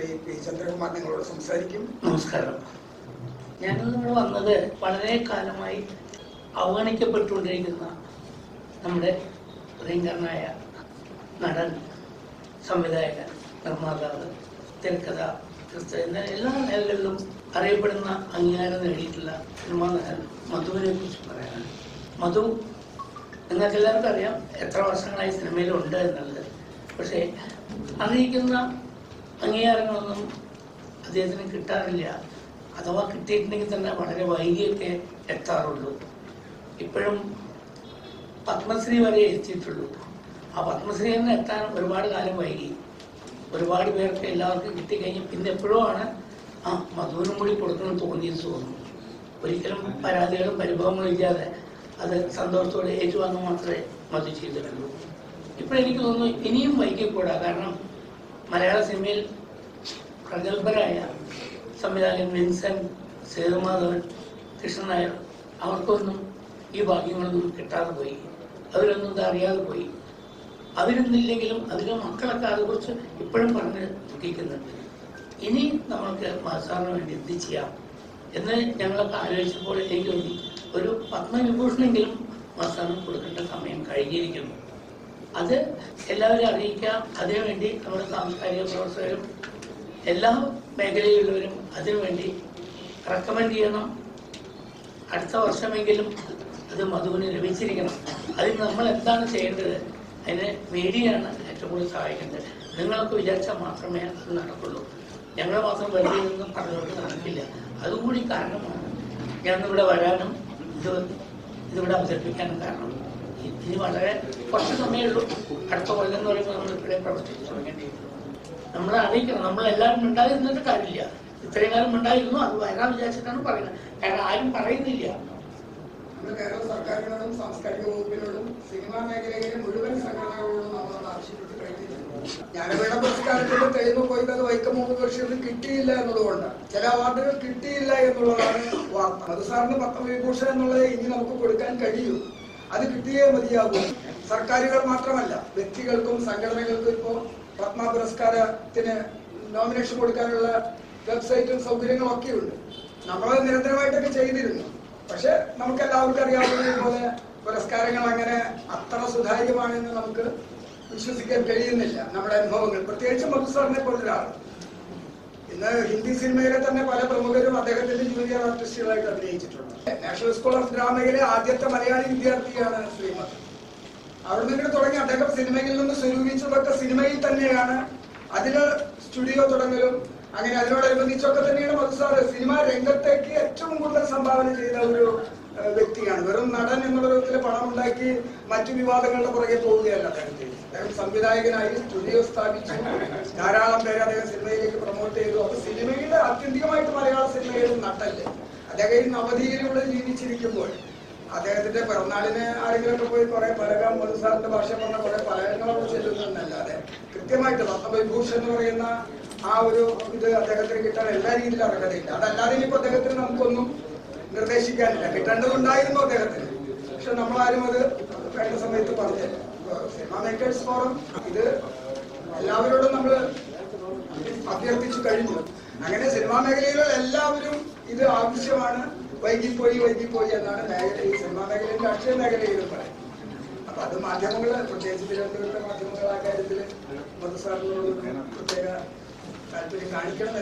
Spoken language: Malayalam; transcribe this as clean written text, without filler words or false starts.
ശ്രീ പി ചന്ദ്രകുമാർ നിങ്ങളോട് സംസാരിക്കും. നമസ്കാരം. ഞാനിന്ന് വന്നത് വളരെ കാലമായി അവഗണിക്കപ്പെട്ടുകൊണ്ടിരിക്കുന്ന നമ്മുടെ പ്രിയങ്കരനായ നടൻ, സംവിധായകൻ, നിർമ്മാതാവ്, തിരക്കഥ, എന്ന എല്ലാ മേഖലകളിലും അറിയപ്പെടുന്ന അംഗീകാരം നേടിയിട്ടുള്ള സിനിമാ നടൻ മധുവിനെ കുറിച്ച് പറയാനാണ്. മധു നിങ്ങൾക്ക് എല്ലാവർക്കും അറിയാം എത്ര വർഷങ്ങളായി സിനിമയിലുണ്ട് എന്നുള്ളത്. പക്ഷേ അറിയിക്കുന്ന അംഗീകാരങ്ങളൊന്നും അദ്ദേഹത്തിന് കിട്ടാറില്ല. അഥവാ കിട്ടിയിട്ടുണ്ടെങ്കിൽ തന്നെ വളരെ വൈകിയൊക്കെ എത്താറുള്ളൂ. ഇപ്പോഴും പത്മശ്രീ വരെ എത്തിയിട്ടുള്ളൂ. ആ പത്മശ്രീ തന്നെ എത്താൻ ഒരുപാട് കാലം വൈകി. ഒരുപാട് പേർക്ക് എല്ലാവർക്കും കിട്ടിക്കഴിഞ്ഞ് പിന്നെ എപ്പോഴും ആണ് മധുവിനും കൂടി കൊടുക്കണമെന്ന് തോന്നിയെന്ന് തോന്നുന്നു. ഒരിക്കലും പരാതികളും പരിഭവങ്ങളും ഇല്ലാതെ അത് സന്തോഷത്തോടെ ഏറ്റുവാങ്ങാൻ മാത്രമേ മധു ചെയ്തിട്ടുള്ളൂ. ഇപ്പോഴെനിക്ക് തോന്നുന്നു ഇനിയും വൈകിക്കൂടാ. കാരണം മലയാള സിനിമയിൽ പ്രഗത്ഭരായ സംവിധായകൻ വിൻസെന്റ്, സേതുമാധവൻ, കൃഷ്ണൻ നായർ, അവർക്കൊന്നും ഈ ഭാഗ്യങ്ങളൊന്നും കിട്ടാതെ പോയി. അവരൊന്നും ഇത് അറിയാതെ പോയി. അവരൊന്നില്ലെങ്കിലും അതിലെ മക്കളൊക്കെ അതേക്കുറിച്ച് ഇപ്പോഴും പറഞ്ഞ് ദുഃഖിക്കുന്നുണ്ട്. ഇനി നമ്മൾക്ക് മാസാറിന് വേണ്ടി എന്ത് ചെയ്യാം എന്ന് ഞങ്ങളൊക്കെ ആലോചിച്ചപ്പോൾ എനിക്ക് തോന്നി ഒരു പത്മവിഭൂഷണെങ്കിലും മാസാറിന് കൊടുക്കേണ്ട സമയം കഴിഞ്ഞിരിക്കുന്നു. അത് എല്ലാവരും അറിയിക്കാം. അതിനുവേണ്ടി നമ്മുടെ സാംസ്കാരിക പ്രവർത്തകരും എല്ലാ മേഖലയിലുള്ളവരും അതിനുവേണ്ടി റെക്കമെൻഡ് ചെയ്യണം. അടുത്ത വർഷമെങ്കിലും അത് മധുവിന് ലഭിച്ചിരിക്കണം. അതിന് നമ്മൾ എന്താണ് ചെയ്യേണ്ടത്? അതിന് മീഡിയയാണ് ഏറ്റവും കൂടുതൽ സഹായിക്കേണ്ടത്. നിങ്ങളൊക്കെ വിചാരിച്ചാൽ മാത്രമേ അത് നടക്കുള്ളൂ. ഞങ്ങൾ മാത്രം വെറുതെ ഒന്നും പറഞ്ഞുകൊണ്ട് നടക്കില്ല. അതുകൂടി കാരണമാണ് ഞാനിവിടെ വരാനും ഇതിവിടെ അവതരിപ്പിക്കാനും കാരണം. ഇനി വളരെ കുറച്ച് സമയമുള്ളൂ. അടുത്ത കൊല്ലം എന്ന് പറയുമ്പോൾ നമ്മൾ ഇവിടെ പ്രവർത്തിച്ചു തുടങ്ങേണ്ടിയിരുന്നു. നമ്മളെ അറിയിക്കണം. നമ്മളെല്ലാവരും ഉണ്ടായിരുന്നിട്ട് കാര്യമില്ല. ഇത്രയും കാലം ഉണ്ടായിരുന്നു. അത് വരാൻ വിചാരിച്ചിട്ടാണ് പറയുന്നത്. കാരണം ആരും പറയുന്നില്ല. കേരള സർക്കാരിനോടും സാംസ്കാരിക വകുപ്പിനോടും സിനിമാ മേഖലയിലെ മുഴുവൻ സംഘടനകളോടും നമ്മൾ ആവശ്യപ്പെട്ട് കഴിഞ്ഞിട്ടുണ്ട്. ജ്ഞാനപീഠ പുരസ്കാരത്തിന്റെ തെളിവ് പോയത് വൈക്കം മുഹമ്മദ് ബഷീറിന് കിട്ടിയില്ല എന്നുള്ളതുകൊണ്ടാണ്. ചില അവാർഡുകൾ കിട്ടിയില്ല എന്നുള്ളതാണ് വാർത്ത. അത് സാറിന് പത്മവിഭൂഷൺ എന്നുള്ളത് ഇനി നമുക്ക് കൊടുക്കാൻ കഴിയൂ. അത് കിട്ടിയേ മതിയാകും. സർക്കാരുകൾ മാത്രമല്ല, വ്യക്തികൾക്കും സംഘടനകൾക്കും ഇപ്പോൾ പത്മ പുരസ്കാരത്തിന് നോമിനേഷൻ കൊടുക്കാനുള്ള വെബ്സൈറ്റും സൗകര്യങ്ങളും ഒക്കെ ഉണ്ട്. നമ്മളത് നിരന്തരമായിട്ടൊക്കെ ചെയ്തിരുന്നു. പക്ഷെ നമുക്ക് എല്ലാവർക്കും അറിയാവുന്നതുപോലെ പുരസ്കാരങ്ങൾ അങ്ങനെ അത്ര സുതാര്യമാണെന്ന് നമുക്ക് വിശ്വസിക്കാൻ കഴിയുന്നില്ല. നമ്മുടെ അനുഭവങ്ങൾ, പ്രത്യേകിച്ചും മധു സാറിനെ പോലൊരാൾ. ഇന്ന് ഹിന്ദി സിനിമയിലെ തന്നെ പല പ്രമുഖരും അദ്ദേഹത്തിന്റെ ജൂനിയർ ആർട്ടിസ്റ്റുകളായിട്ട് അഭിനയിച്ചിട്ടുണ്ട്. നാഷണൽ സ്കൂൾ ഓഫ് ഡ്രാമയിലെ ആദ്യത്തെ മലയാളി വിദ്യാർത്ഥിയാണ് ശ്രീമതി. അവിടെ നിന്ന് തുടങ്ങി അദ്ദേഹം സിനിമയിൽ നിന്ന് സ്വരൂപിച്ചതൊക്കെ സിനിമയിൽ തന്നെയാണ്. അതിന് സ്റ്റുഡിയോ തുടങ്ങലും അങ്ങനെ അതിനോടനുബന്ധിച്ചൊക്കെ തന്നെയാണ് മധു സാറ് സിനിമാ രംഗത്തേക്ക് ഏറ്റവും കൂടുതൽ സംഭാവന ചെയ്ത ഒരു വ്യക്തിയാണ്. വെറും നടൻ എന്നുള്ള വിധത്തിൽ പണം ഉണ്ടാക്കി മറ്റു വിവാദങ്ങളുടെ പുറകെ പോവുകയല്ല അദ്ദേഹത്തിന്. അദ്ദേഹം സംവിധായകനായി സ്റ്റുഡിയോ സ്ഥാപിച്ചു. ധാരാളം പേരെ അദ്ദേഹം സിനിമയിലേക്ക് പ്രൊമോട്ട് ചെയ്തു. അപ്പൊ സിനിമയിൽ ആത്യന്തികമായിട്ട് മലയാള സിനിമയിൽ നട്ടല്ലേ. അദ്ദേഹം നവതിയിലൂടെ ജീവിച്ചിരിക്കുമ്പോൾ അദ്ദേഹത്തിന്റെ പിറന്നാളിന് ആരെങ്കിലുമൊക്കെ പോയി കുറെ പലകം മധു സാറിന്റെ ഭാഷ പറഞ്ഞ കുറെ പലകങ്ങളൊക്കെ ചെല്ലുന്നതല്ലാതെ കൃത്യമായിട്ട് പത്മവിഭൂഷൺ എന്ന് പറയുന്ന ആ ഒരു ഇത് അദ്ദേഹത്തിന് കിട്ടാൻ എല്ലാ രീതിയിലും അർഹതയില്ല. അതല്ലാതെ ഇനിയിപ്പോ അദ്ദേഹത്തിന് നമുക്കൊന്നും നിർദ്ദേശിക്കാനില്ല. കിട്ടേണ്ടതുണ്ടായിരുന്നു അദ്ദേഹത്തിന്. പക്ഷെ നമ്മളാരും അത് വേണ്ട സമയത്ത് പറഞ്ഞില്ല. സിനിമാ മേക്കേഴ്സ് ഫോറം ഇത് എല്ലാവരോടും നമ്മൾ അഭ്യർത്ഥിച്ചു കഴിഞ്ഞു. അങ്ങനെ സിനിമാ മേഖലയിലുള്ള എല്ലാവരും ഇത് ആവശ്യമാണ്. വൈകിപ്പോയി എന്നാണ് മേഖലയിൽ, സിനിമാ മേഖലയിൽ, രാഷ്ട്രീയ മേഖലയിലും പറയും. അപ്പൊ അത് മാധ്യമങ്ങൾ, പ്രത്യേകിച്ച് തിരുവനന്തപുരത്തെ മാധ്യമങ്ങൾ ആ കാര്യത്തിൽ മധു സാറിനോട് പ്രത്യേക താല്പര്യം കാണിക്കണം.